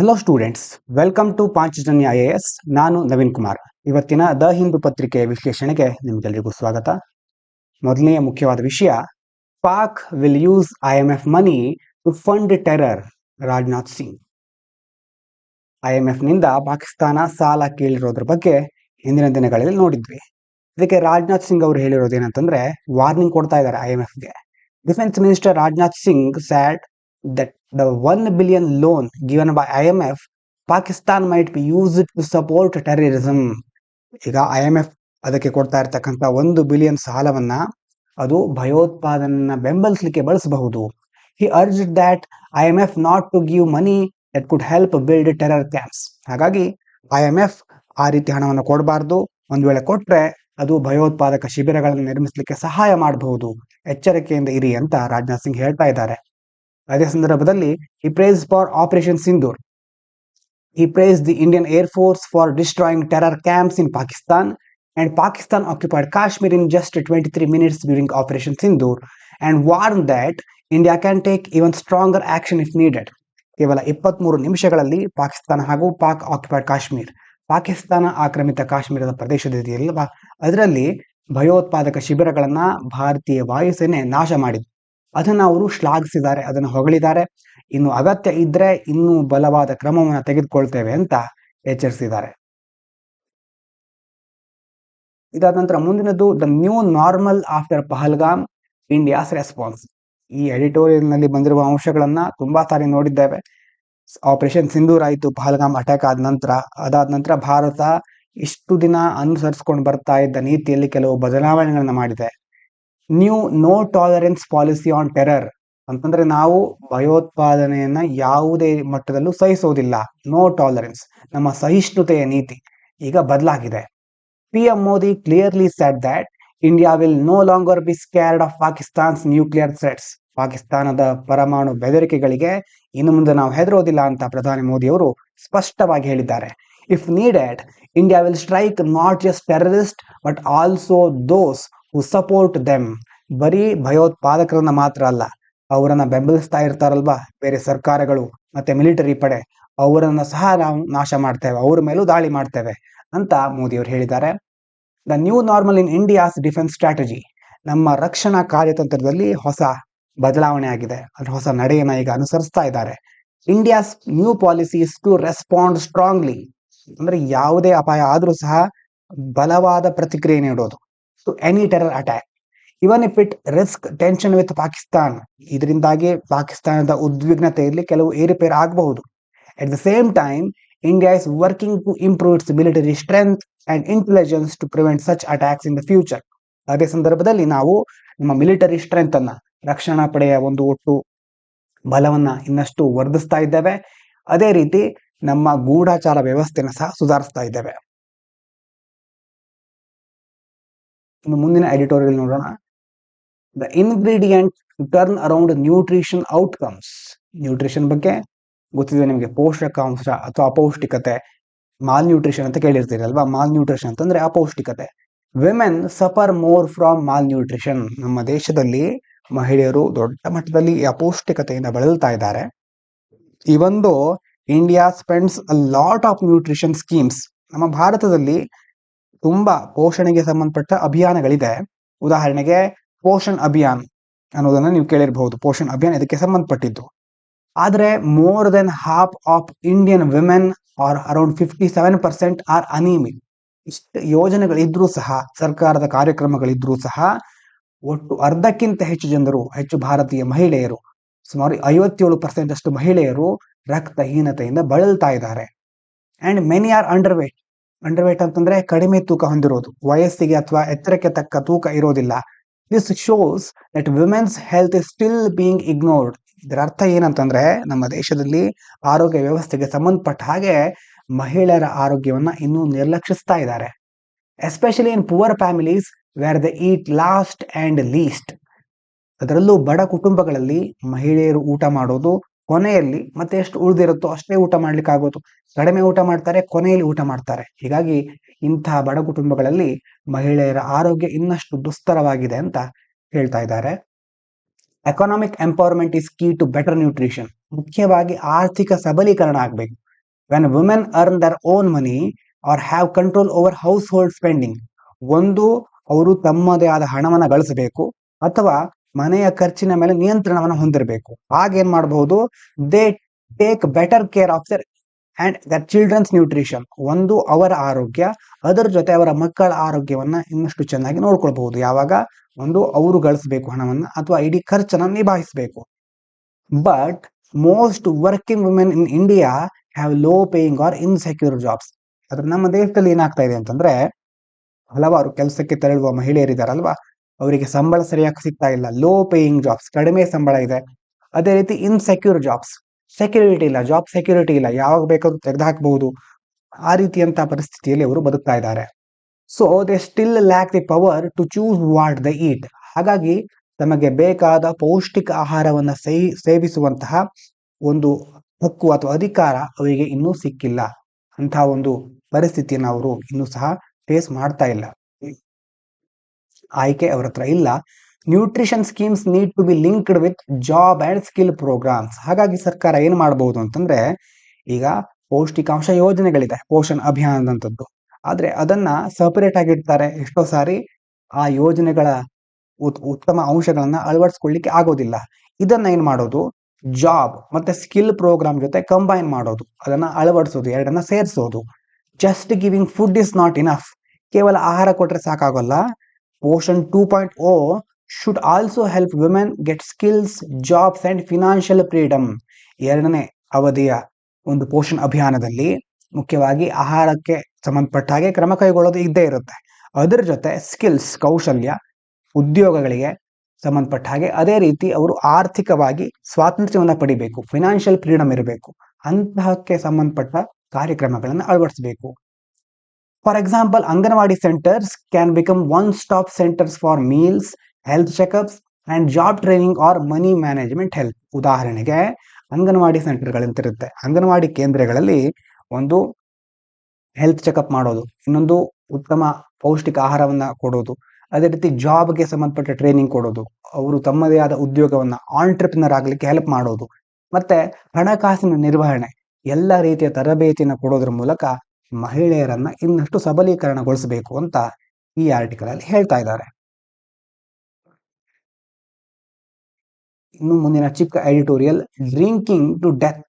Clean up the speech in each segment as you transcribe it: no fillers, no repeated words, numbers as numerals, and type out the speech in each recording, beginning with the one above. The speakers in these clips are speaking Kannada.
Hello students, welcome to Panchajanya IAS. ನಾನು ನವೀನ್ ಕುಮಾರ್. ಇವತ್ತಿನ ದ ಹಿಂದೂ ಪತ್ರಿಕೆಯ ವಿಶ್ಲೇಷಣೆಗೆ ನಿಮ್ಗೆಲ್ಲರಿಗೂ ಸ್ವಾಗತ. ಮೊದಲನೆಯ ಮುಖ್ಯವಾದ ವಿಷಯ, Pak will use IMF money to fund terror, Rajnath Singh. IMF ನಿಂದ ಪಾಕಿಸ್ತಾನ ಸಾಲ ಕೇಳಿರೋದ್ರ ಬಗ್ಗೆ ಹಿಂದಿನ ದಿನಗಳಲ್ಲಿ ನೋಡಿದ್ವಿ. ಇದಕ್ಕೆ ರಾಜನಾಥ್ ಸಿಂಗ್ ಅವರು ಹೇಳಿರೋದು ಏನಂತಂದ್ರೆ, ವಾರ್ನಿಂಗ್ ಕೊಡ್ತಾ ಇದ್ದಾರೆ IMFಗೆ. Defence minister Rajnath Singh said that the 1 billion loan given by IMF, Pakistan might be used to support terrorism. ಈಗ IMF ಅದಕ್ಕೆ ಕೊಡ್ತಾ ಇರ್ತಕ್ಕಂಥ 1 ಬಿಲಿಯನ್ ಸಾಲವನ್ನ ಅದು ಭಯೋತ್ಪಾದನೆಯನ್ನ ಬೆಂಬಲಿಸಲಿಕ್ಕೆ ಬಳಸಬಹುದು. He urged that IMF not to give money that could help build terror camps. ಹಾಗಾಗಿ IMF ಆ ರೀತಿ ಹಣವನ್ನು ಕೊಡಬಾರ್ದು. ಒಂದು ವೇಳೆ ಕೊಟ್ರೆ ಅದು ಭಯೋತ್ಪಾದಕ ಶಿಬಿರಗಳನ್ನು ನಿರ್ಮಿಸಲಿಕ್ಕೆ ಸಹಾಯ ಮಾಡಬಹುದು. ಎಚ್ಚರಿಕೆಯಿಂದ ಇರಿ ಅಂತ ರಾಜನಾಥ್ ಸಿಂಗ್ ಹೇಳ್ತಾ ಇದ್ದಾರೆ. ಅದೇ ಸಂದರ್ಭದಲ್ಲಿ he praised for Operation Sindoor. He praised the Indian Air Force for destroying terror camps in Pakistan, and Pakistan occupied Kashmir in just 23 minutes during Operation Sindoor, and warned that India can take even stronger action if needed. ಕೇವಲ 23 ನಿಮಿಷಗಳಲ್ಲಿ ಪಾಕಿಸ್ತಾನ ಹಾಗೂ ಪಾಕ್ ಆಕ್ಯುಪೈಡ್ ಕಾಶ್ಮೀರ್, ಪಾಕಿಸ್ತಾನ ಆಕ್ರಮಿತ ಕಾಶ್ಮೀರದ ಪ್ರದೇಶದಲ್ಲಿಯಲ್ವಾ, ಅದರಲ್ಲಿ ಭಯೋತ್ಪಾದಕ ಶಿಬಿರಗಳನ್ನ ಭಾರತೀಯ ವಾಯುಸೇನೆ ನಾಶ ಮಾಡಿದೆ. ಅದನ್ನು ಅವರು ಶ್ಲಾಘಿಸಿದ್ದಾರೆ, ಅದನ್ನು ಹೊಗಳಿದ್ದಾರೆ. ಇನ್ನು ಅಗತ್ಯ ಇದ್ರೆ ಇನ್ನೂ ಬಲವಾದ ಕ್ರಮವನ್ನು ತೆಗೆದುಕೊಳ್ತೇವೆ ಅಂತ ಎಚ್ಚರಿಸಿದ್ದಾರೆ. ಇದಾದ ನಂತರ ಮುಂದಿನದು, the new normal after Pahalgam, India's response. ಈ ಎಡಿಟೋರಿಯಲ್ ನಲ್ಲಿ ಬಂದಿರುವ ಅಂಶಗಳನ್ನ ತುಂಬಾ ಸಾರಿ ನೋಡಿದ್ದೇವೆ. ಆಪರೇಷನ್ ಸಿಂಧೂರ್ ಆಯಿತು, ಪಹಲ್ಗಾಮ್ ಅಟ್ಯಾಕ್ ಆದ ನಂತರ. ಅದಾದ ನಂತರ ಭಾರತ ಇಷ್ಟು ದಿನ ಅನುಸರಿಸಿಕೊಂಡು ಬರ್ತಾ ಇದ್ದ ನೀತಿಯಲ್ಲಿ ಕೆಲವು ಬದಲಾವಣೆಗಳನ್ನ ಮಾಡಿದೆ. New no tolerance policy on terror ಅಂತಂದ್ರೆ, ನಾವು ಭಯೋತ್ಪಾದನೆಯನ್ನ ಯಾವುದೇ ಮಟ್ಟದಲ್ಲೂ ಸಹಿಸೋದಿಲ್ಲ. ನೋ ಟಾಲರೆನ್ಸ್, ನಮ್ಮ ಸಹಿಷ್ಣುತೆಯ ನೀತಿ ಈಗ ಬದಲಾಗಿದೆ. PM Modi clearly said that India will no longer be scared of Pakistan's nuclear threats. ಪಾಕಿಸ್ತಾನದ ಪರಮಾಣು ಬೆದರಿಕೆಗಳಿಗೆ ಇನ್ನು ಮುಂದೆ ನಾವು ಹೆದರೋದಿಲ್ಲ ಅಂತ ಪ್ರಧಾನಿ ಮೋದಿ ಅವರು ಸ್ಪಷ್ಟವಾಗಿ ಹೇಳಿದ್ದಾರೆ. If needed, India will strike not just terrorist but also those who support them. ಬರೀ ಭಯೋತ್ಪಾದಕರನ್ನ ಮಾತ್ರ ಅಲ್ಲ, ಅವರನ್ನ ಬೆಂಬಲಿಸ್ತಾ ಇರ್ತಾರಲ್ವಾ ಬೇರೆ ಸರ್ಕಾರಗಳು ಮತ್ತೆ ಮಿಲಿಟರಿ ಪಡೆ, ಅವರನ್ನ ಸಹ ನಾವು ನಾಶ ಮಾಡ್ತೇವೆ, ಅವ್ರ ಮೇಲೂ ದಾಳಿ ಮಾಡ್ತೇವೆ ಅಂತ ಮೋದಿ ಅವರು ಹೇಳಿದ್ದಾರೆ. The new normal in India's defence strategy. ನಮ್ಮ ರಕ್ಷಣಾ ಕಾರ್ಯತಂತ್ರದಲ್ಲಿ ಹೊಸ ಬದಲಾವಣೆ ಆಗಿದೆ, ಅಂದ್ರೆ ಹೊಸ ನಡೆಯನ್ನ ಈಗ ಅನುಸರಿಸ್ತಾ ಇದ್ದಾರೆ. India's new policy is to respond strongly, ಅಂದ್ರೆ ಯಾವುದೇ ಅಪಾಯ ಆದ್ರೂ ಸಹ ಬಲವಾದ ಪ್ರತಿಕ್ರಿಯೆ ನೀಡೋದು to any terror attack, even if it risk tension with Pakistan. ಇದರಿಂದಾಗಿ ಪಾಕಿಸ್ತಾನದ ಉದ್ವಿಗ್ನತೆಯಲ್ಲಿ ಕೆಲವು ಏರುಪೇರು ಆಗಬಹುದು. At the same time, India is working to improve its military strength and intelligence to prevent such attacks in the future. ಅದೇ ಸಂದರ್ಭದಲ್ಲಿ ನಾವು ನಮ್ಮ ಮಿಲಿಟರಿ ಸ್ಟ್ರೆಂತ್ ಅನ್ನ, ರಕ್ಷಣಾ ಪಡೆಯ ಒಂದು ಒಟ್ಟು ಬಲವನ್ನ ಇನ್ನಷ್ಟು ವರ್ಧಿಸ್ತಾ ಇದ್ದೇವೆ. ಅದೇ ರೀತಿ ನಮ್ಮ ಗೂಢಚಾರ ವ್ಯವಸ್ಥೆನ ಸಹ ಸುಧಾರಿಸ್ತಾ ಇದ್ದೇವೆ. ಇನ್ನು ಮುಂದಿನ ಎಡಿಟೋರಿಯಲ್ ನೋಡೋಣ. The ingredient to turn around nutrition outcomes. Nutrition ಬಗ್ಗೆ ಗೊತ್ತಿದೆ ನಿಮಗೆ, ಪೋಷಕಾಂಶ ಅಥವಾ ಅಪೌಷ್ಟಿಕತೆ, ಮಾಲ್ ನ್ಯೂಟ್ರಿಷನ್ ಅಂತ ಕೇಳಿರ್ತೀರಿ ಅಲ್ವಾ. ಮಾಲ್ ನ್ಯೂಟ್ರಿಷನ್ ಅಂತಂದ್ರೆ ಅಪೌಷ್ಟಿಕತೆ. Women suffer more from malnutrition. ನಮ್ಮ ದೇಶದಲ್ಲಿ ಮಹಿಳೆಯರು ದೊಡ್ಡ ಮಟ್ಟದಲ್ಲಿ ಅಪೌಷ್ಟಿಕತೆಯಿಂದ ಬಳಲ್ತಾ ಇದ್ದಾರೆ. ಇವೊಂದು India spends a lot of nutrition schemes. ನಮ್ಮ ಭಾರತದಲ್ಲಿ ತುಂಬಾ ಪೋಷಣೆಗೆ ಸಂಬಂಧಪಟ್ಟ ಅಭಿಯಾನಗಳಿದೆ. ಉದಾಹರಣೆಗೆ ಪೋಷಣ್ ಅಭಿಯಾನ್ ಅನ್ನೋದನ್ನ ನೀವು ಕೇಳಿರಬಹುದು. ಪೋಷಣ್ ಅಭಿಯಾನ್ ಇದಕ್ಕೆ ಸಂಬಂಧಪಟ್ಟಿದ್ದು. ಆದ್ರೆ more than half of Indian women are around 57% are anaemic. ಇಷ್ಟು ಯೋಜನೆಗಳಿದ್ರೂ ಸಹ, ಸರ್ಕಾರದ ಕಾರ್ಯಕ್ರಮಗಳಿದ್ರೂ ಸಹ, ಒಟ್ಟು ಅರ್ಧಕ್ಕಿಂತ ಹೆಚ್ಚು ಜನರು, ಹೆಚ್ಚು ಭಾರತೀಯ ಮಹಿಳೆಯರು, ಸುಮಾರು 57% ಅಷ್ಟು ಮಹಿಳೆಯರು ರಕ್ತಹೀನತೆಯಿಂದ ಬಳಲ್ತಾ ಇದ್ದಾರೆ. And many are underweight. Underweight ಅಂತಂದ್ರೆ ಕಡಿಮೆ ತೂಕ ಹೊಂದಿರೋದು, ವಯಸ್ಸಿಗೆ ಅಥವಾ ಎತ್ತರಕ್ಕೆ ತಕ್ಕ ತೂಕ ಇರೋದಿಲ್ಲ. This shows that women's health is still being ignored. ಇದರ ಅರ್ಥ ಏನಂತಂದ್ರೆ, ನಮ್ಮ ದೇಶದಲ್ಲಿ ಆರೋಗ್ಯ ವ್ಯವಸ್ಥೆಗೆ ಸಂಬಂಧಪಟ್ಟ ಹಾಗೆ ಮಹಿಳೆಯರ ಆರೋಗ್ಯವನ್ನ ಇನ್ನೂ ನಿರ್ಲಕ್ಷಿಸ್ತಾ ಇದ್ದಾರೆ. Especially in poor families where they eat last and least. ಅದರಲ್ಲೂ ಬಡ ಕುಟುಂಬಗಳಲ್ಲಿ ಮಹಿಳೆಯರು ಊಟ ಮಾಡೋದು ಕೊನೆಯಲ್ಲಿ, ಮತ್ತೆ ಎಷ್ಟು ಉಳಿದಿರುತ್ತೋ ಅಷ್ಟೇ ಊಟ ಮಾಡ್ಲಿಕ್ಕೆ ಆಗೋದು. ಕಡಿಮೆ ಊಟ ಮಾಡ್ತಾರೆ, ಕೊನೆಯಲ್ಲಿ ಊಟ ಮಾಡ್ತಾರೆ. ಹೀಗಾಗಿ ಇಂತಹ ಬಡ ಕುಟುಂಬಗಳಲ್ಲಿ ಮಹಿಳೆಯರ ಆರೋಗ್ಯ ಇನ್ನಷ್ಟು ದುಸ್ತರವಾಗಿದೆ ಅಂತ ಹೇಳ್ತಾ ಇದ್ದಾರೆ. Economic empowerment is key to better nutrition. ಮುಖ್ಯವಾಗಿ ಆರ್ಥಿಕ ಸಬಲೀಕರಣ ಆಗಬೇಕು. When women earn their own money or have control over household spending, ಒಂದು ಅವರು ತಮ್ಮದೇ ಆದ ಹಣವನ್ನು ಗಳಿಸಬೇಕು ಅಥವಾ ಮನೆಯ ಖರ್ಚಿನ ಮೇಲೆ ನಿಯಂತ್ರಣವನ್ನು ಹೊಂದಿರಬೇಕು. ಹಾಗೇನ್ ಮಾಡಬಹುದು, they take better care of their and their children's nutrition, ಒಂದು ಅವರ ಆರೋಗ್ಯ, ಅದರ ಜೊತೆ ಅವರ ಮಕ್ಕಳ ಆರೋಗ್ಯವನ್ನ ಇನ್ನಷ್ಟು ಚೆನ್ನಾಗಿ ನೋಡ್ಕೊಳ್ಬಹುದು. ಯಾವಾಗ ಒಂದು ಅವರು ಗಳಿಸಬೇಕು ಹಣವನ್ನ ಅಥವಾ ಇಡೀ ಖರ್ಚನ್ನು ನಿಭಾಯಿಸಬೇಕು. But most working women in India have low paying or insecure jobs. ಅದ್ರ ನಮ್ಮ ದೇಶದಲ್ಲಿ ಏನಾಗ್ತಾ ಇದೆ ಅಂತಂದ್ರೆ, ಹಲವಾರು ಕೆಲಸಕ್ಕೆ ತೆರಳುವ ಮಹಿಳೆಯರಿದಾರಲ್ವಾ, ಅವರಿಗೆ ಸಂಬಳ ಸರಿಯಾಗಿ ಸಿಗ್ತಾ ಇಲ್ಲ. ಲೋ ಪೇಯಿಂಗ್ ಜಾಬ್ಸ್, ಕಡಿಮೆ ಸಂಬಳ ಇದೆ. ಅದೇ ರೀತಿ ಇನ್ಸೆಕ್ಯೂರ್ ಜಾಬ್ಸ್, ಸೆಕ್ಯೂರಿಟಿ ಇಲ್ಲ, ಜಾಬ್ ಸೆಕ್ಯೂರಿಟಿ ಇಲ್ಲ, ಯಾವಾಗ ಬೇಕಾದ್ರೂ ತೆಗೆದುಹಾಕಬಹುದು. ಆ ರೀತಿಯಂತಹ ಪರಿಸ್ಥಿತಿಯಲ್ಲಿ ಅವರು ಬದುಕ್ತಾ ಇದ್ದಾರೆ. So they still lack the power to choose what they eat. ಹಾಗಾಗಿ ತಮಗೆ ಬೇಕಾದ ಪೌಷ್ಟಿಕ ಆಹಾರವನ್ನು ಸೇವಿಸುವಂತಹ ಒಂದು ಹಕ್ಕು ಅಥವಾ ಅಧಿಕಾರ ಅವರಿಗೆ ಇನ್ನೂ ಸಿಕ್ಕಿಲ್ಲ. ಅಂತಹ ಒಂದು ಪರಿಸ್ಥಿತಿಯನ್ನು ಅವರು ಇನ್ನೂ ಸಹ ಫೇಸ್ ಮಾಡ್ತಾ ಇಲ್ಲ. ಆಯ್ಕೆ ಅವರ ಹತ್ರ ಇಲ್ಲ. Nutrition schemes need to be linked with job and skill programmes. ಹಾಗಾಗಿ ಸರ್ಕಾರ ಏನ್ ಮಾಡಬಹುದು ಅಂತಂದ್ರೆ, ಈಗ ಪೌಷ್ಟಿಕಾಂಶ ಯೋಜನೆಗಳಿದೆ, ಪೋಷಣ್ ಅಭಿಯಾನದಂಥದ್ದು, ಆದ್ರೆ ಅದನ್ನ ಸಪರೇಟ್ ಆಗಿ ಇಡ್ತಾರೆ. ಎಷ್ಟೋ ಸಾರಿ ಆ ಯೋಜನೆಗಳ ಉತ್ತಮ ಅಂಶಗಳನ್ನ ಅಳವಡಿಸ್ಕೊಳ್ಳಿಕ್ಕೆ ಆಗೋದಿಲ್ಲ. ಇದನ್ನ ಏನ್ ಮಾಡೋದು, ಜಾಬ್ ಮತ್ತೆ ಸ್ಕಿಲ್ ಪ್ರೋಗ್ರಾಮ್ ಜೊತೆ ಕಂಬೈನ್ ಮಾಡೋದು, ಅದನ್ನ ಅಳವಡಿಸೋದು, ಎರಡನ್ನ ಸೇರಿಸೋದು. Just giving food is not enough. ಕೇವಲ ಆಹಾರ ಕೊಟ್ರೆ ಸಾಕಾಗಲ್ಲ. Poshan 2.0 should also help women get skills, jobs and financial freedom. ಎರಡನೇ ಅವಧಿಯ ಒಂದು ಪೋಷಣ್ ಅಭಿಯಾನದಲ್ಲಿ ಮುಖ್ಯವಾಗಿ ಆಹಾರಕ್ಕೆ ಸಂಬಂಧಪಟ್ಟ ಹಾಗೆ ಕ್ರಮ ಕೈಗೊಳ್ಳೋದು ಇದ್ದೇ ಇರುತ್ತೆ. ಅದರ ಜೊತೆ ಸ್ಕಿಲ್ಸ್, ಕೌಶಲ್ಯ, ಉದ್ಯೋಗಗಳಿಗೆ ಸಂಬಂಧಪಟ್ಟ ಹಾಗೆ, ಅದೇ ರೀತಿ ಅವರು ಆರ್ಥಿಕವಾಗಿ ಸ್ವಾತಂತ್ರ್ಯವನ್ನು ಪಡಿಬೇಕು, ಫಿನಾನ್ಷಿಯಲ್ ಫ್ರೀಡಮ್ ಇರಬೇಕು, ಅಂತಹಕ್ಕೆ ಸಂಬಂಧಪಟ್ಟ ಕಾರ್ಯಕ್ರಮಗಳನ್ನು ಅಳವಡಿಸಬೇಕು. For example, anganwadi centres can become one stop centres for meals, health checkups and job training or money management help. ಉದಾಹರಣೆಗೆ ಅಂಗನವಾಡಿ ಸೆಂಟರ್ಗಳಂತಿರುತ್ತೆ, ಅಂಗನವಾಡಿ ಕೇಂದ್ರಗಳಲ್ಲಿ ಒಂದು ಹೆಲ್ತ್ ಚೆಕಪ್ ಮಾಡೋದು, ಇನ್ನೊಂದು ಉತ್ತಮ ಪೌಷ್ಟಿಕ ಆಹಾರವನ್ನ ಕೊಡೋದು, ಅದೇ ರೀತಿ ಜಾಬ್ಗೆ ಸಂಬಂಧಪಟ್ಟ ಟ್ರೈನಿಂಗ್ ಕೊಡೋದು, ಅವರು ತಮ್ಮದೇ ಆದ ಉದ್ಯೋಗವನ್ನ ಆಂಟ್ರಪ್ರಿನರ್ ಆಗ್ಲಿಕ್ಕೆ ಹೆಲ್ಪ್ ಮಾಡೋದು, ಮತ್ತೆ ಹಣಕಾಸಿನ ನಿರ್ವಹಣೆ, ಎಲ್ಲ ರೀತಿಯ ತರಬೇತಿಯನ್ನು ಕೊಡೋದ್ರ ಮೂಲಕ ಮಹಿಳೆಯರನ್ನ ಇನ್ನಷ್ಟು ಸಬಲೀಕರಣಗೊಳಿಸಬೇಕು ಅಂತ ಈ ಆರ್ಟಿಕಲ್ ಅಲ್ಲಿ ಹೇಳ್ತಾ ಇದ್ದಾರೆ. ಇನ್ನು ಮುಂದಿನ ಚಿಕ್ಕ ಎಡಿಟೋರಿಯಲ್, ಡ್ರಿಂಕಿಂಗ್ ಟು ಡೆತ್.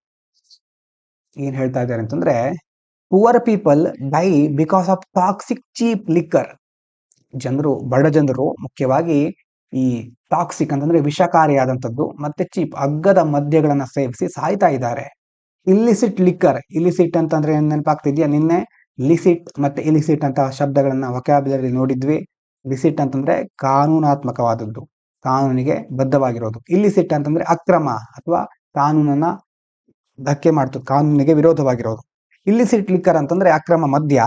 ಏನ್ ಹೇಳ್ತಾ ಇದ್ದಾರೆ ಅಂತಂದ್ರೆ, poor people die because of toxic cheap liquor. ಬಡ ಜನರು ಮುಖ್ಯವಾಗಿ ಈ ಟಾಕ್ಸಿಕ್ ಅಂತಂದ್ರೆ ವಿಷಕಾರಿಯಾದಂಥದ್ದು ಮತ್ತೆ ಚೀಪ್, ಅಗ್ಗದ ಮದ್ಯಗಳನ್ನ ಸೇವಿಸಿ ಸಾಯ್ತಾ ಇದ್ದಾರೆ. ಇಲ್ಲಿಸಿಟ್ ಲಿಕ್ಕರ್, ಇಲಿಸಿಟ್ ಅಂತಂದ್ರೆ ನೆನಪಾಗ್ತಿದ್ಯಾ? ನಿನ್ನೆ ಲಿಸಿಟ್ ಮತ್ತೆ ಇಲಿಸಿಟ್ ಅಂತ ಶಬ್ದಗಳನ್ನ ವೊಕ್ಯಾಬ್ಯುಲರಿ ನೋಡಿದ್ವಿ. ಲಿಸಿಟ್ ಅಂತಂದ್ರೆ ಕಾನೂನಾತ್ಮಕವಾದದ್ದು, ಕಾನೂನಿಗೆ ಬದ್ಧವಾಗಿರೋದು. ಇಲಿಸಿಟ್ ಅಂತಂದ್ರೆ ಅಕ್ರಮ ಅಥವಾ ಕಾನೂನನ್ನ ಧಕ್ಕೆ ಮಾಡ್ತದೆ, ಕಾನೂನಿಗೆ ವಿರೋಧವಾಗಿರೋದು. ಇಲ್ಲಿಸಿಟ್ ಲಿಕ್ಕರ್ ಅಂತಂದ್ರೆ ಅಕ್ರಮ ಮದ್ಯ.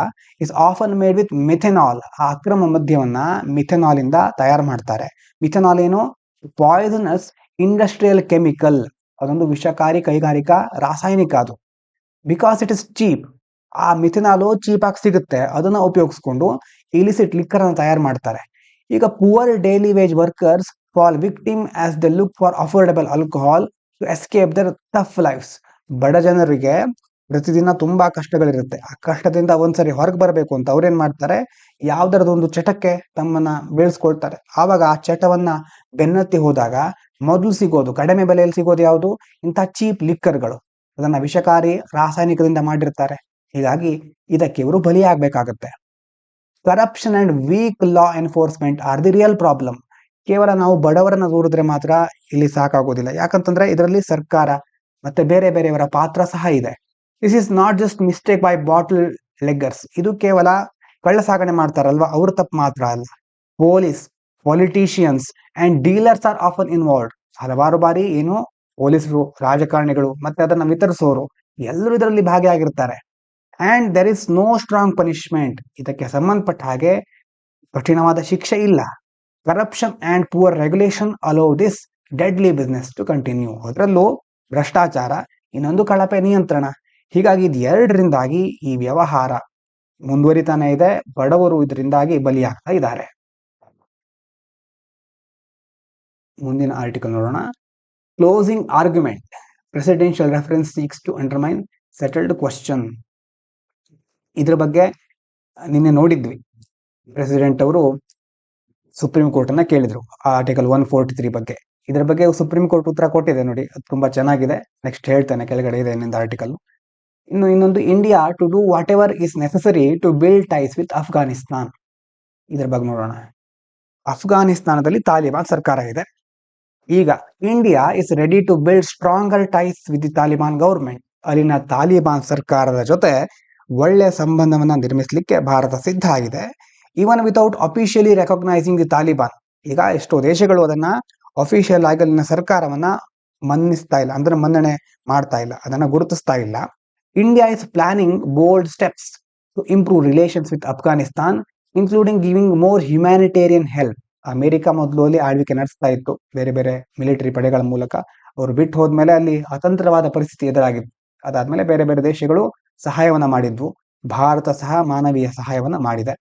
Is often made with methanol. ಆ ಅಕ್ರಮ ಮದ್ಯವನ್ನ ಮಿಥೆನಾಲ್ ಇಂದ ತಯಾರು ಮಾಡ್ತಾರೆ. ಮಿಥೆನಾಲ್ ಏನು? ಪಾಯ್ಸನಸ್ ಇಂಡಸ್ಟ್ರಿಯಲ್ ಕೆಮಿಕಲ್, ಅದೊಂದು ವಿಷಕಾರಿ ಕೈಗಾರಿಕಾ ರಾಸಾಯನಿಕ ಅದು. ಬಿಕಾಸ್ ಇಟ್ ಇಸ್ ಚೀಪ್, ಆ ಮಿಥೆನಾಲು ಚೀಪ್ ಆಗಿ ಸಿಗುತ್ತೆ, ಅದನ್ನ ಉಪಯೋಗಿಸ್ಕೊಂಡು ಇಲಿಸಿಟ್ ಲಿಕ್ಕರ್ ಅನ್ನು ತಯಾರು ಮಾಡ್ತಾರೆ. ಈಗ poor daily wage workers fall victim as they look for affordable alcohol to escape their tough lifes. ಬಡ ಜನರಿಗೆ ಪ್ರತಿದಿನ ತುಂಬಾ ಕಷ್ಟಗಳಿರುತ್ತೆ. ಆ ಕಷ್ಟದಿಂದ ಒಂದ್ಸರಿ ಹೊರಗೆ ಬರಬೇಕು ಅಂತ ಅವ್ರೇನ್ ಮಾಡ್ತಾರೆ, ಯಾವ್ದರದೊಂದು ಚಟಕ್ಕೆ ತಮ್ಮನ್ನ ಬೀಳ್ಸ್ಕೊಳ್ತಾರೆ. ಆವಾಗ ಆ ಚಟವನ್ನ ಬೆನ್ನತ್ತಿ ಹೋದಾಗ ಮೊದಲು ಸಿಗೋದು, ಕಡಿಮೆ ಬೆಲೆಯಲ್ಲಿ ಸಿಗೋದು ಯಾವುದು? ಇಂಥ ಚೀಪ್ ಲಿಕ್ಕರ್ಗಳು. ಅದನ್ನ ವಿಷಕಾರಿ ರಾಸಾಯನಿಕದಿಂದ ಮಾಡಿರ್ತಾರೆ. ಹೀಗಾಗಿ ಇದಕ್ಕೆ ಇವರು ಬಲಿಯಾಗಬೇಕಾಗತ್ತೆ. Corruption and weak law enforcement are the real problem. ಕೇವಲ ನಾವು ಬಡವರನ್ನ ದೂರಿದ್ರೆ ಮಾತ್ರ ಇಲ್ಲಿ ಸಾಕಾಗೋದಿಲ್ಲ. ಯಾಕಂತಂದ್ರೆ ಇದರಲ್ಲಿ ಸರ್ಕಾರ ಮತ್ತೆ ಬೇರೆ ಬೇರೆಯವರ ಪಾತ್ರ ಸಹ ಇದೆ. This is not just mistake by bootleggers. ಇದು ಕೇವಲ ಕಳ್ಳ ಸಾಗಣೆ ಮಾಡ್ತಾರಲ್ವಾ, ಅವ್ರ ತಪ್ಪು ಮಾತ್ರ ಅಲ್ಲ. Police, politicians and dealers are often involved. ಹಲವಾರು ಬಾರಿ ಏನು ಪೊಲೀಸರು, ರಾಜಕಾರಣಿಗಳು ಮತ್ತೆ ಅದನ್ನ ವಿತರಿಸೋರು ಎಲ್ಲರೂ ಇದರಲ್ಲಿ ಭಾಗಿಯಾಗಿರ್ತಾರೆ. And there is no strong punishment. ಇದಕ್ಕೆ ಸಂಬಂಧಪಟ್ಟ ಹಾಗೆ ಕಠಿಣವಾದ ಶಿಕ್ಷೆ ಇಲ್ಲ. Corruption and poor regulation allow this deadly business to continue. ಅದರಲ್ಲೂ ಭ್ರಷ್ಟಾಚಾರ, ಇನ್ನೊಂದು ಕಳಪೆ ನಿಯಂತ್ರಣ. ಹೀಗಾಗಿ ಇದು ಎರಡರಿಂದಾಗಿ ಈ ವ್ಯವಹಾರ ಮುಂದುವರಿತಾನೆ ಇದೆ. ಬಡವರು ಇದರಿಂದಾಗಿ ಬಲಿಯಾಗ್ತಾ ಇದ್ದಾರೆ. ಮುಂದಿನ ಆರ್ಟಿಕಲ್ ನೋಡೋಣ. Closing argument. Presidential reference seeks to undermine settled question. ಇದ್ರ ಬಗ್ಗೆ ನಿನ್ನೆ ನೋಡಿದ್ವಿ. ಪ್ರೆಸಿಡೆಂಟ್ ಅವರು ಸುಪ್ರೀಂ ಕೋರ್ಟ್ ಅನ್ನ ಕೇಳಿದ್ರು ಆರ್ಟಿಕಲ್ 143 ಬಗ್ಗೆ. ಇದರ ಬಗ್ಗೆ ಸುಪ್ರೀಂ ಕೋರ್ಟ್ ಉತ್ತರ ಕೊಟ್ಟಿದೆ ನೋಡಿ, ಅದು ತುಂಬಾ ಚೆನ್ನಾಗಿದೆ. ನೆಕ್ಸ್ಟ್ ಹೇಳ್ತೇನೆ, ಕೆಳಗಡೆ ಇದೆ ಇನ್ನೊಂದು ಆರ್ಟಿಕಲ್. ಇನ್ನೊಂದು, India to do whatever is necessary to build ties with Afghanistan. ಇದ್ರ ಬಗ್ಗೆ ನೋಡೋಣ. ಅಫ್ಘಾನಿಸ್ತಾನದಲ್ಲಿ ತಾಲಿಬಾನ್ ಸರ್ಕಾರ ಇದೆ. ಈಗ India is ready to build stronger ties with the Taliban government. ಅಲ್ಲಿನ ತಾಲಿಬಾನ್ ಸರ್ಕಾರದ ಜೊತೆ ಒಳ್ಳೆಯ ಸಂಬಂಧವನ್ನ ನಿರ್ಮಿಸಲಿಕ್ಕೆ ಭಾರತ ಸಿದ್ಧ ಆಗಿದೆ. Even without officially recognising the Taliban. ಈಗ ಎಷ್ಟೋ ದೇಶಗಳು ಅದನ್ನ ಅಫಿಷಿಯಲ್ ಆಗಿ ಅಲ್ಲಿನ ಸರ್ಕಾರವನ್ನ ಮನ್ನಿಸ್ತಾ ಇಲ್ಲ, ಅಂದ್ರೆ ಮನ್ನಣೆ ಮಾಡ್ತಾ ಇಲ್ಲ, ಅದನ್ನ ಗುರುತಿಸ್ತಾ ಇಲ್ಲ. India is planning bold steps to improve relations with Afghanistan, including giving more humanitarian help. America ಮೊದಲು ಅಲ್ಲಿ ಆಳ್ವಿಕೆ ನಡೆಸ್ತಾ ಇತ್ತು ಬೇರೆ ಬೇರೆ ಮಿಲಿಟರಿ ಪಡೆಗಳ ಮೂಲಕ. ಅವರು ಬಿಟ್ಟು ಹೋದ್ಮೇಲೆ ಅಲ್ಲಿ ಅತಂತ್ರವಾದ ಪರಿಸ್ಥಿತಿ ಎದುರಾಗಿತ್ತು. ಅದಾದ್ಮೇಲೆ ಬೇರೆ ಬೇರೆ ದೇಶಗಳು ಸಹಾಯವನ್ನ ಮಾಡಿದ್ವು. ಭಾರತ ಸಹ ಮಾನವೀಯ ಸಹಾಯವನ್ನ ಮಾಡಿದೆ.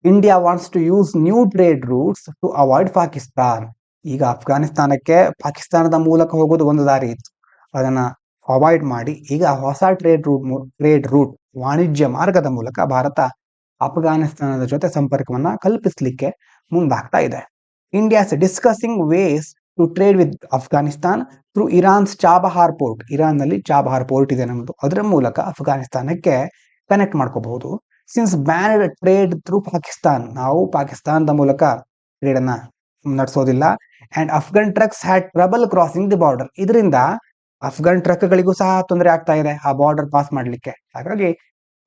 India wants to use new trade routes to avoid Pakistan. ಈಗ ಅಫ್ಘಾನಿಸ್ತಾನಕ್ಕೆ ಪಾಕಿಸ್ತಾನದ ಮೂಲಕ ಹೋಗೋದು ಒಂದು ದಾರಿ ಇತ್ತು, ಅದನ್ನ ಅವಾಯ್ಡ್ ಮಾಡಿ ಈಗ ಹೊಸ ಟ್ರೇಡ್ ರೂಟ್ ವಾಣಿಜ್ಯ ಮಾರ್ಗದ ಮೂಲಕ ಭಾರತ ಅಫ್ಘಾನಿಸ್ತಾನದ ಜೊತೆ ಸಂಪರ್ಕವನ್ನ ಕಲ್ಪಿಸಲಿಕ್ಕೆ ಮುಂದಾಗ್ತಾ ಇದೆ. India is discussing ways to trade with Afghanistan through Iran's Chabahar port. Iran ನಲ್ಲಿ ಚಾಬಹಾರ್ ಪೋರ್ಟ್ ಇದೆ ನಮ್ದು, ಅದರ ಮೂಲಕ ಅಫ್ಘಾನಿಸ್ತಾನಕ್ಕೆ ಕನೆಕ್ಟ್ ಮಾಡ್ಕೋಬಹುದು. Since banned trade through Pakistan, ನಾವು ಪಾಕಿಸ್ತಾನದ ಮೂಲಕ ಟ್ರೇಡ್ ಅನ್ನ ನಡೆಸೋದಿಲ್ಲ. And Afghan trucks had trouble crossing the border. ಇದರಿಂದ ಅಫ್ಘಾನ್ ಟ್ರಕ್ಗಳಿಗೂ ಸಹ ತೊಂದರೆ ಆಗ್ತಾ ಇದೆ ಆ ಬಾರ್ಡರ್ ಪಾಸ್ ಮಾಡ್ಲಿಕ್ಕೆ. ಹಾಗಾಗಿ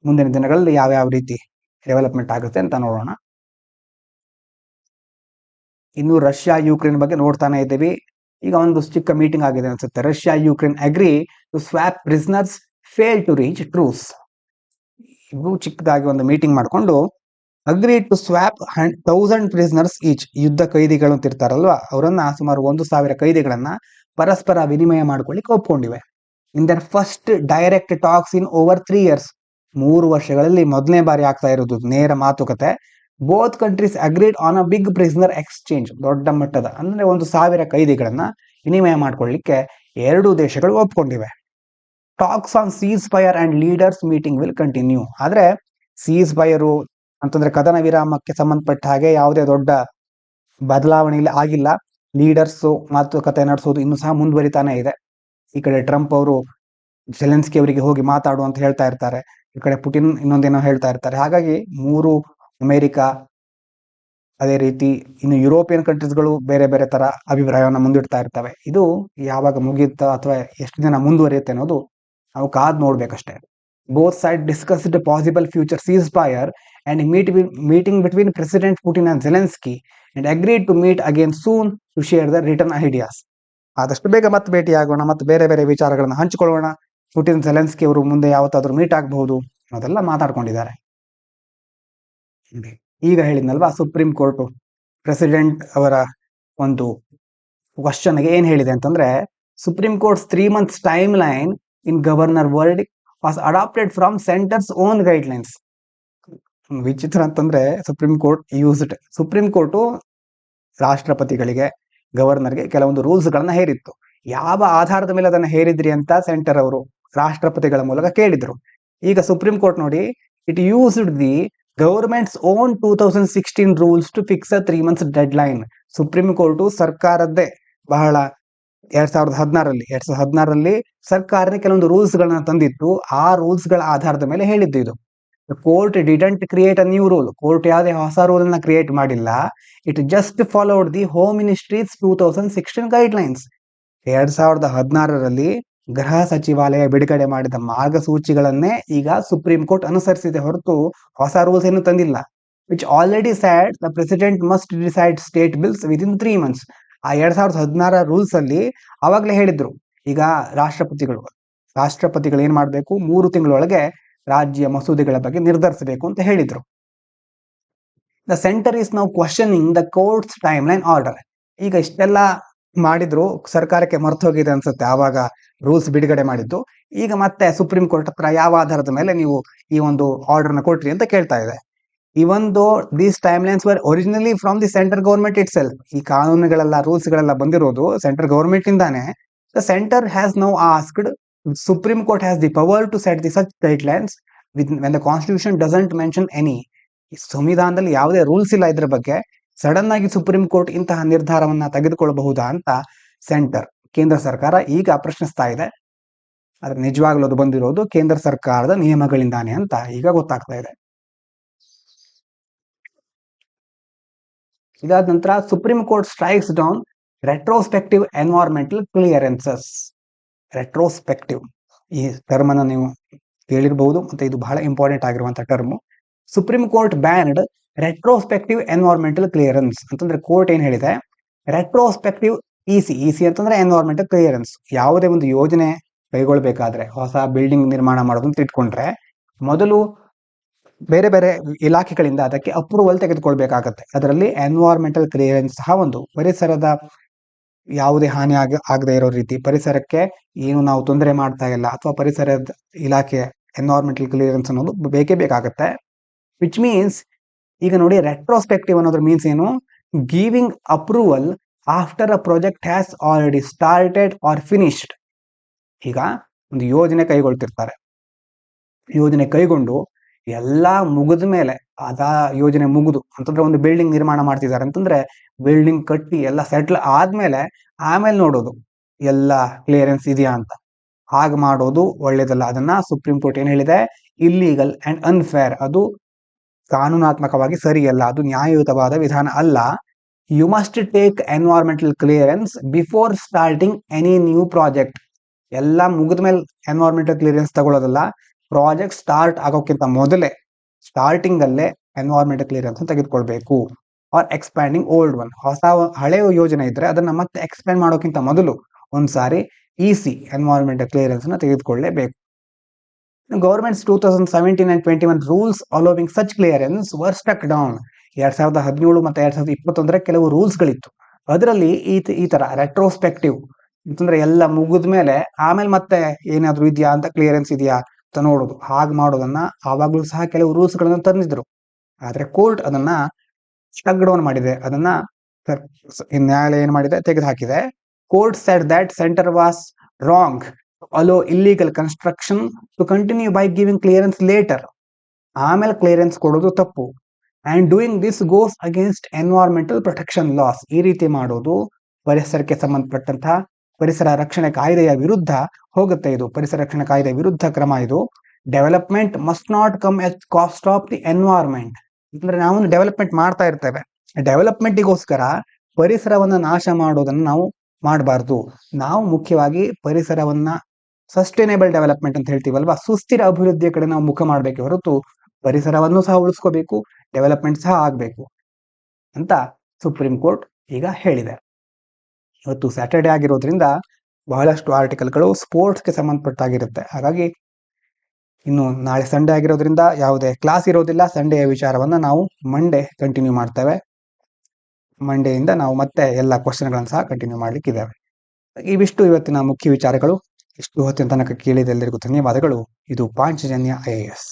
ಮುಂದಿನ ದಿನಗಳಲ್ಲಿ ಯಾವ ರೀತಿ ಡೆವಲಪ್ಮೆಂಟ್ ಆಗುತ್ತೆ ಅಂತ ನೋಡೋಣ. ಇನ್ನು ರಷ್ಯಾ ಯುಕ್ರೇನ್ ಬಗ್ಗೆ ನೋಡ್ತಾನೆ ಇದ್ದೀವಿ. ಈಗ ಒಂದು ಚಿಕ್ಕ ಮೀಟಿಂಗ್ ಆಗಿದೆ ಅನ್ಸುತ್ತೆ. Russia Ukraine agree to swap prisoners, fail to reach truce. ಇವು ಚಿಕ್ಕದಾಗಿ ಒಂದು ಮೀಟಿಂಗ್ ಮಾಡಿಕೊಂಡು agree to swap 1000 prisoners each. ಯುದ್ಧ ಕೈದಿಗಳು ಅಂತ ಇರ್ತಾರಲ್ವಾ, ಅವರನ್ನ ಸುಮಾರು 1000 ಕೈದಿಗಳನ್ನ ಪರಸ್ಪರ ವಿನಿಮಯ ಮಾಡ್ಕೊಳ್ಳಿಕ್ಕೆ ಒಪ್ಕೊಂಡಿವೆ. In their first direct talks in over 3 years. 3 ವರ್ಷಗಳಲ್ಲಿ ಮೊದಲನೇ ಬಾರಿ ಆಗ್ತಾ ಇರೋದು ನೇರ ಮಾತುಕತೆ. Both countries agreed on a big prisoner exchange. ದೊಡ್ಡ ಮಟ್ಟದ ಅಂದ್ರೆ 1000 ಕೈದಿಗಳನ್ನ ವಿನಿಮಯ ಮಾಡ್ಕೊಳ್ಳಿಕ್ಕೆ ಎರಡೂ ದೇಶಗಳು ಒಪ್ಕೊಂಡಿವೆ. Talks on ceasefire and leaders meeting will continue. ಆದ್ರೆ ಸೀಸ್ ಫೈರ್ ಅಂತಂದ್ರೆ ಕದನ ವಿರಾಮಕ್ಕೆ ಸಂಬಂಧಪಟ್ಟ ಹಾಗೆ ಯಾವುದೇ ದೊಡ್ಡ ಬದಲಾವಣೆ ಆಗಿಲ್ಲ. ಲೀಡರ್ಸ್ ಮಾತುಕತೆ ನಡೆಸೋದು ಇನ್ನೂ ಸಹ ಮುಂದುವರಿತಾನೆ ಇದೆ. ಈ ಕಡೆ ಟ್ರಂಪ್ ಅವರು ಜೆಲೆನ್ಸ್ಕಿ ಅವರಿಗೆ ಹೋಗಿ ಮಾತಾಡು ಅಂತ ಹೇಳ್ತಾ ಇರ್ತಾರೆ, ಈ ಕಡೆ ಪುಟಿನ್ ಇನ್ನೊಂದೇನೋ ಹೇಳ್ತಾ ಇರ್ತಾರೆ. ಹಾಗಾಗಿ ಮೂರು ಅಮೆರಿಕ, ಅದೇ ರೀತಿ ಇನ್ನು ಯುರೋಪಿಯನ್ ಕಂಟ್ರೀಸ್ಗಳು ಬೇರೆ ಬೇರೆ ತರ ಅಭಿಪ್ರಾಯವನ್ನ ಮುಂದಿಡ್ತಾ ಇರ್ತವೆ. ಇದು ಯಾವಾಗ ಮುಗಿಯುತ್ತಾ ಅಥವಾ ಎಷ್ಟು ದಿನ ಮುಂದುವರಿಯುತ್ತೆ ಅನ್ನೋದು ನಾವು ಕಾದ್ ನೋಡ್ಬೇಕಷ್ಟೇ. Both side discussed possible future ceasefire and meeting between president Putin and Zelensky and agreed to meet again soon to share the return ideas. ಆದಷ್ಟು ಬೇಗ ಮತ್ತೆ ಭೇಟಿ ಆಗೋಣ, ಮತ್ತೆ ಬೇರೆ ಬೇರೆ ವಿಚಾರಗಳನ್ನ ಹಂಚಿಕೊಳ್ಳೋಣ. ಪುಟಿನ್ ಜೆಲೆನ್ಸ್ಕಿ ಅವರು ಮುಂದೆ ಯಾವತ್ತಾದ್ರೂ ಮೀಟ್ ಆಗಬಹುದು ಅದೆಲ್ಲ ಮಾತಾಡ್ಕೊಂಡಿದ್ದಾರೆ. ಈಗ ಹೇಳಿದ್ನಲ್ವಾ, ಸುಪ್ರೀಂ ಕೋರ್ಟ್ ಪ್ರೆಸಿಡೆಂಟ್ ಅವರ ಒಂದು ಕ್ವಶನ್ಗೆ ಏನ್ ಹೇಳಿದೆ ಅಂತಂದ್ರೆ, supreme court's 3 months timeline in governor word was adapted from centre's own guidelines. ವಿಚಿತ್ರ ಅಂತಂದ್ರೆ ಸುಪ್ರೀಂ ಕೋರ್ಟ್ ರಾಷ್ಟ್ರಪತಿಗಳಿಗೆ, ಗವರ್ನರ್ಗೆ ಕೆಲವೊಂದು ರೂಲ್ಸ್ ಗಳನ್ನ ಹೇರಿತ್ತು. ಯಾವ ಆಧಾರದ ಮೇಲೆ ಅದನ್ನ ಹೇರಿದ್ರಿ ಅಂತ ಸೆಂಟರ್ ಅವರು ರಾಷ್ಟ್ರಪತಿಗಳ ಮೂಲಕ ಕೇಳಿದ್ರು. ಈಗ ಸುಪ್ರೀಂ ಕೋರ್ಟ್ ನೋಡಿ, it used the government's own 2016 rules to fix a 3 months deadline. Supreme court ಸರ್ಕಾರದ್ದೇ ಬಹಳ 2016ರಲ್ಲಿ ಸರ್ಕಾರ ಕೆಲವೊಂದು ರೂಲ್ಸ್ ಗಳನ್ನ ತಂದಿತ್ತು. ಆ ರೂಲ್ಸ್ ಗಳ ಆಧಾರದ ಮೇಲೆ ಹೇಳಿದ್ದು ಇದು. Court didn't create a new rule. Court ಯಾವುದೇ ಹೊಸ ರೂಲ್ ಅನ್ನ ಕ್ರಿಯೇಟ್ ಮಾಡಿಲ್ಲ. It just followed the home ministry's 2016 guidelines. 2016ರಲ್ಲಿ ಗೃಹ ಸಚಿವಾಲಯ ಬಿಡುಗಡೆ ಮಾಡಿದ ಮಾರ್ಗಸೂಚಿಗಳನ್ನೇ ಈಗ ಸುಪ್ರೀಂ ಕೋರ್ಟ್ ಅನುಸರಿಸಿದೆ ಹೊರತು ಹೊಸ ರೂಲ್ಸ್ ಏನು ತಂದಿಲ್ಲ. Which already said the president must decide state bills within 3 months. ಆ 2016 ರೂಲ್ಸ್ ಅಲ್ಲಿ ಅವಾಗಲೇ ಹೇಳಿದ್ರು, ಈಗ ರಾಷ್ಟ್ರಪತಿಗಳು ಏನ್ ಮಾಡ್ಬೇಕು, 3 ತಿಂಗಳೊಳಗೆ ರಾಜ್ಯ ಮಸೂದೆಗಳ ಬಗ್ಗೆ ನಿರ್ಧರಿಸಬೇಕು ಅಂತ ಹೇಳಿದ್ರು. The centre is now questioning the courts time line order. ಈಗ ಇಷ್ಟೆಲ್ಲ ಮಾಡಿದ್ರು, ಸರ್ಕಾರಕ್ಕೆ ಮರ್ತು ಹೋಗಿದೆ ಅನ್ಸುತ್ತೆ ಆವಾಗ ರೂಲ್ಸ್ ಬಿಡುಗಡೆ ಮಾಡಿದ್ದು. ಈಗ ಮತ್ತೆ ಸುಪ್ರೀಂ ಕೋರ್ಟ್ ಹತ್ರ ಯಾವ ಆಧಾರದ ಮೇಲೆ ನೀವು ಈ ಒಂದು ಆರ್ಡರ್ ನ ಕೊಟ್ರಿ ಅಂತ ಕೇಳ್ತಾ ಇದೆ. ಇವನ್ ದೋ these time lines var originally from the central government it self. ಈ ಕಾನೂನುಗಳೆಲ್ಲ ರೂಲ್ಸ್ ಗಳೆಲ್ಲ ಬಂದಿರೋದು ಸೆಂಟ್ರಲ್ ಗವರ್ಮೆಂಟ್ ಇಂದಾನೆ. The centre has now asked Supreme Court has the power to set the such guidelines when the Constitution doesn't mention any. ಸಂವಿಧಾನದಲ್ಲಿ ಯಾವುದೇ ರೂಲ್ಸ್ ಇಲ್ಲ ಇದ್ರ ಬಗ್ಗೆ, ಸಡನ್ ಆಗಿ ಸುಪ್ರೀಂ ಕೋರ್ಟ್ ಇಂತಹ ನಿರ್ಧಾರವನ್ನ ತೆಗೆದುಕೊಳ್ಳಬಹುದಾ ಅಂತ ಕೇಂದ್ರ ಸರ್ಕಾರ ಈಗ ಪ್ರಶ್ನಿಸ್ತಾ ಇದೆ. ಆದ್ರೆ ನಿಜವಾಗ್ಲೂ ಅದು ಬಂದಿರೋದು ಕೇಂದ್ರ ಸರ್ಕಾರದ ನಿಯಮಗಳಿಂದಾನೆ ಅಂತ ಈಗ ಗೊತ್ತಾಗ್ತಾ ಇದೆ. ಇದಾದ ನಂತರ supreme court strikes down retrospective environmental clearances. Retrospective ಈ ಟರ್ಮ್ ಅನ್ನು ನೀವು ಕೇಳಿರಬಹುದು, ಮತ್ತೆ ಇದು ಬಹಳ ಇಂಪಾರ್ಟೆಂಟ್ ಆಗಿರುವಂತಹ term. Supreme court banned retrospective environmental clearance ಅಂತಂದ್ರೆ ಕೋರ್ಟ್ ಏನ್ ಹೇಳಿದೆ, ರೆಟ್ರೋಸ್ಪೆಕ್ಟಿವ್ ಇಸಿ ಅಂತಂದ್ರೆ ಎನ್ವೈರನ್ಮೆಂಟಲ್ ಕ್ಲಿಯರೆನ್ಸ್. ಯಾವುದೇ ಒಂದು ಯೋಜನೆ ಕೈಗೊಳ್ಬೇಕಾದ್ರೆ, ಹೊಸ ಬಿಲ್ಡಿಂಗ್ ನಿರ್ಮಾಣ ಮಾಡೋದು ಅಂತ ಇಟ್ಕೊಂಡ್ರೆ ಮೊದಲು ಬೇರೆ ಬೇರೆ ಇಲಾಖೆಗಳಿಂದ ಅದಕ್ಕೆ ಅಪ್ರೂವಲ್ ತೆಗೆದುಕೊಳ್ಬೇಕಾಗತ್ತೆ. ಅದರಲ್ಲಿ ಎನ್ವೈರನ್ಮೆಂಟಲ್ ಕ್ಲಿಯರೆನ್ಸ್ ಸಹ ಒಂದು. ಪರಿಸರದ ಯಾವುದೇ ಹಾನಿ ಆಗದೆ ಇರೋ ರೀತಿ, ಪರಿಸರಕ್ಕೆ ಏನು ನಾವು ತೊಂದರೆ ಮಾಡ್ತಾ ಇಲ್ಲ, ಅಥವಾ ಪರಿಸರದ ಇಲಾಖೆ ಎನ್ವೈರನ್ಮೆಂಟಲ್ ಕ್ಲಿಯರೆನ್ಸ್ ಅನ್ನೋದು ಬೇಕೇ ಬೇಕಾಗತ್ತೆ. ವಿಚ್ ಮೀನ್ಸ್ ಈಗ ನೋಡಿ, ರೆಟ್ರೋಸ್ಪೆಕ್ಟಿವ್ ಅನ್ನೋದ್ರ ಮೀನ್ಸ್ ಏನು, giving approval after a project has already started or finished. ಈಗ ಒಂದು ಯೋಜನೆ ಕೈಗೊಳ್ತಿರ್ತಾರೆ, ಯೋಜನೆ ಕೈಗೊಂಡು ಎಲ್ಲ ಮುಗಿದ ಮೇಲೆ, ಅದ ಯೋಜನೆ ಮುಗಿದು ಅಂತಂದ್ರೆ ಒಂದು ಬಿಲ್ಡಿಂಗ್ ನಿರ್ಮಾಣ ಮಾಡ್ತಿದ್ದಾರೆ ಅಂತಂದ್ರೆ, ಬಿಲ್ಡಿಂಗ್ ಕಟ್ಟಿ ಎಲ್ಲ ಸೆಟ್ಲ್ ಆದ್ಮೇಲೆ ಆಮೇಲೆ ನೋಡೋದು ಎಲ್ಲ ಕ್ಲಿಯರೆನ್ಸ್ ಇದೆಯಾ ಅಂತ. ಹಾಗೆ ಮಾಡೋದು ಒಳ್ಳೇದಲ್ಲ. ಅದನ್ನ ಸುಪ್ರೀಂ ಕೋರ್ಟ್ ಏನ್ ಹೇಳಿದೆ, ಇಲ್ಲೀಗಲ್ ಅಂಡ್ ಅನ್ಫೇರ್, ಅದು ಕಾನೂನಾತ್ಮಕವಾಗಿ ಸರಿಯಲ್ಲ, ಅದು ನ್ಯಾಯಯುತವಾದ ವಿಧಾನ ಅಲ್ಲ. You must take environmental clearance before starting any new project. ಎಲ್ಲ ಮುಗಿದ ಮೇಲೆ ಎನ್ವೈರನ್ಮೆಂಟಲ್ ಕ್ಲಿಯರೆನ್ಸ್ ತಗೊಳ್ಳೋದಲ್ಲ, ಪ್ರಾಜೆಕ್ಟ್ ಸ್ಟಾರ್ಟ್ ಆಗೋಕ್ಕಿಂತ ಮೊದಲೇ, ಸ್ಟಾರ್ಟಿಂಗ್ ಅಲ್ಲೇ ಎನ್ವೈರನ್ಮೆಂಟಲ್ ಕ್ಲಿಯರೆನ್ಸ್ ತೆಗೆದುಕೊಳ್ಬೇಕು. ಆರ್ ಎಕ್ಸ್ಪ್ಯಾಂಡಿಂಗ್ ಓಲ್ಡ್ ಒನ್, ಹಳೆಯ ಯೋಜನೆ ಇದ್ರೆ ಅದನ್ನ ಮತ್ತೆ ಎಕ್ಸ್ಪ್ಯಾಂಡ್ ಮಾಡೋಕ್ಕಿಂತ ಮೊದಲು ಒಂದ್ಸಾರಿ ಇಸಿ ಎನ್ವೈರನ್ಮೆಂಟಲ್ ಕ್ಲಿಯರೆನ್ಸ್ ನ ತೆಗೆದುಕೊಳ್ಳಲೇಬೇಕು. Government's 2017 and 21 rules allowing such clearance were struck down. 2017 ಮತ್ತೆ 2021 ಕೆಲವು ರೂಲ್ಸ್ ಗಳಿತ್ತು. ಅದರಲ್ಲಿ ಈ ತರ ರೆಟ್ರೋಸ್ಪೆಕ್ಟಿವ್ ಅಂತಂದ್ರೆ ಎಲ್ಲ ಮುಗಿದ ಮೇಲೆ ಆಮೇಲೆ ಮತ್ತೆ ಏನಾದ್ರು ಇದೆಯಾ ಅಂತ, ಕ್ಲಿಯರೆನ್ಸ್ ಇದೆಯಾ ಅಂತ ನೋಡೋದು, ಹಾಗೆ ಮಾಡೋದನ್ನ ಆವಾಗ್ಲೂ ಸಹ ಕೆಲವು ರೂಲ್ಸ್ ಗಳನ್ನ ತಂದಿದ್ರು. ಆದ್ರೆ ಕೋರ್ಟ್ ಅದನ್ನ ಸ್ಟಕ್ ಡೌನ್ ಮಾಡಿದೆ, ಅದನ್ನ ನ್ಯಾಯಾಲಯ ಏನ್ ಮಾಡಿದೆ, ತೆಗೆದು ಹಾಕಿದೆ. Court said that centre was wrong allow illegal construction to continue by giving clearance later. ಆಮೇಲೆ ಕ್ಲಿಯರೆನ್ಸ್ ಕೊಡೋದು ತಪ್ಪು. And doing this goes against environmental protection laws. ಈ ರೀತಿ ಮಾಡೋದು ಪರಿಸರಕ್ಕೆ ಸಂಬಂಧಪಟ್ಟಂತಹ ಪರಿಸರ ರಕ್ಷಣೆ ಕಾಯ್ದೆಯ ವಿರುದ್ಧ ಹೋಗುತ್ತೆ. ಇದು ಪರಿಸರ ರಕ್ಷಣೆ ಕಾಯ್ದೆ ವಿರುದ್ಧ ಕ್ರಮ ಇದು. Development must not come at cost of the environment. ಅಂದ್ರೆ ನಾವು ಡೆವಲಪ್ಮೆಂಟ್ ಮಾಡ್ತಾ ಇರ್ತೇವೆ, ಡೆವಲಪ್ಮೆಂಟಿಗೋಸ್ಕರ ಪರಿಸರವನ್ನ ನಾಶ ಮಾಡೋದನ್ನ ನಾವು ಮಾಡಬಾರ್ದು. ನಾವು ಮುಖ್ಯವಾಗಿ ಪರಿಸರವನ್ನ ಸಸ್ಟೈನೇಬಲ್ ಡೆವಲಪ್ಮೆಂಟ್ ಅಂತ ಹೇಳ್ತೀವಲ್ವಾ, ಸುಸ್ಥಿರ ಅಭಿವೃದ್ಧಿಯ ಕಡೆ ನಾವು ಮುಖ ಮಾಡಬೇಕೆ ಹೊರತು ಪರಿಸರವನ್ನು ಸಹ ಉಳಿಸ್ಕೋಬೇಕು, ಡೆವಲಪ್ಮೆಂಟ್ ಸಹ ಆಗ್ಬೇಕು ಅಂತ ಸುಪ್ರೀಂ ಕೋರ್ಟ್ ಈಗ ಹೇಳಿದೆ. ಇವತ್ತು ಸ್ಯಾಟರ್ಡೆ ಆಗಿರೋದ್ರಿಂದ ಬಹಳಷ್ಟು ಆರ್ಟಿಕಲ್ಗಳು ಸ್ಪೋರ್ಟ್ಸ್ಗೆ ಸಂಬಂಧಪಟ್ಟಾಗಿರುತ್ತೆ. ಹಾಗಾಗಿ ಇನ್ನು ನಾಳೆ ಸಂಡೇ ಆಗಿರೋದ್ರಿಂದ ಯಾವುದೇ ಕ್ಲಾಸ್ ಇರೋದಿಲ್ಲ. ಸಂಡೆಯ ವಿಚಾರವನ್ನ ನಾವು ಮಂಡೇ ಕಂಟಿನ್ಯೂ ಮಾಡ್ತೇವೆ. ಮಂಡೆಯಿಂದ ನಾವು ಮತ್ತೆ ಎಲ್ಲ ಕ್ವಶನ್ಗಳನ್ನು ಸಹ ಕಂಟಿನ್ಯೂ ಮಾಡ್ಲಿಕ್ಕಿದ್ದೇವೆ. ಇವಿಷ್ಟು ಇವತ್ತಿನ ಮುಖ್ಯ ವಿಚಾರಗಳು. ಇಷ್ಟು ಹೊತ್ತಿನ ತನಕ ಕೇಳಿದ ಎಲ್ಲರಿಗೂ ಧನ್ಯವಾದಗಳು. ಇದು ಪಾಂಚಜನ್ಯ IAS.